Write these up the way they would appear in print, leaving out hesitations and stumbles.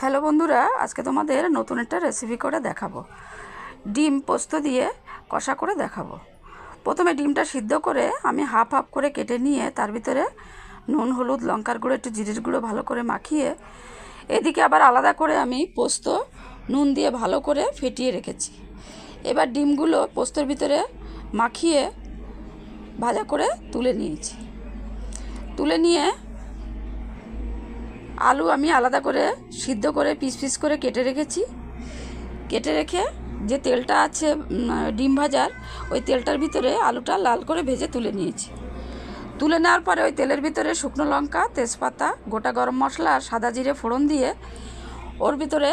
Hello বন্ধুরা, আজকে তোমাদের নতুন একটা রেসিপি করে দেখাবো। ডিম পোস্ত দিয়ে কষা করে দেখাবো। প্রথমে ডিমটা সিদ্ধ করে আমি হাফ হাফ করে কেটে নিয়ে তার ভিতরে নুন, হলুদ, লঙ্কার গুঁড়ো, একটু জিরের গুঁড়ো ভালো করে মাখিয়ে এদিকে আবার আলাদা করে আমি পোস্ত নুন দিয়ে ভালো করে ফেটিয়ে রেখেছি। এবার ডিমগুলো পোস্তর ভিতরে মাখিয়ে ভাজা করে তুলে নিয়েছি। তুলে নিয়ে আলু আমি আলাদা করে সিদ্ধ করে পিস পিস করে কেটে রেখেছি। কেটে রেখে যে তেলটা আছে ডিম ভাজার, ওই তেলটার ভিতরে আলুটা লাল করে ভেজে তুলে নিয়েছি। তুলে নেওয়ার পরে ওই তেলের ভিতরে শুকনো লঙ্কা, তেজপাতা, গোটা গরম মশলা আর সাদা জিরে ফোড়ন দিয়ে ওর ভিতরে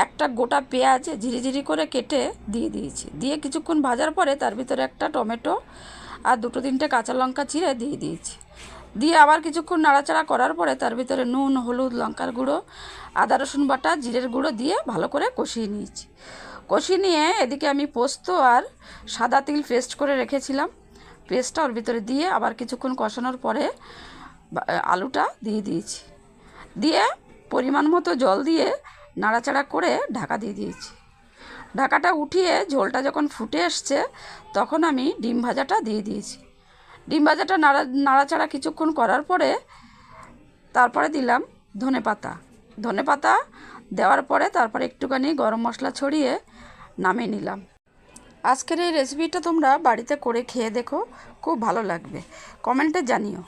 একটা গোটা পেঁয়াজ ঝিরি করে কেটে দিয়ে দিয়েছি। দিয়ে কিছুক্ষণ ভাজার পরে তার ভিতরে একটা টমেটো আর দুটো তিনটে কাঁচা লঙ্কা চিড়ে দিয়ে দিয়েছি। দিয়ে আবার কিছুক্ষণ নাড়াচাড়া করার পরে তার ভিতরে নুন, হলুদ, লঙ্কার গুঁড়ো, আদা রসুন বাটা, জিরের গুঁড়ো দিয়ে ভালো করে কষিয়ে নিয়েছি। কষিয়ে নিয়ে এদিকে আমি পোস্ত আর সাদা তিল পেস্ট করে রেখেছিলাম, পেস্টটা ওর ভিতরে দিয়ে আবার কিছুক্ষণ কষানোর পরে আলুটা দিয়ে দিয়েছি। দিয়ে পরিমাণ মতো জল দিয়ে নাড়াচাড়া করে ঢাকা দিয়ে দিয়েছি। ঢাকাটা উঠিয়ে ঝোলটা যখন ফুটে এসছে তখন আমি ডিম ভাজাটা দিয়ে দিয়েছি। ডিম ভাজাটা নাড়াচাড়া কিছুক্ষণ করার পরে তারপরে দিলাম ধনে পাতা দেওয়ার পরে তারপরে একটুখানি গরম মশলা ছড়িয়ে নামিয়ে নিলাম। আজকের এই রেসিপিটা তোমরা বাড়িতে করে খেয়ে দেখো, খুব ভালো লাগবে, কমেন্টে জানিও।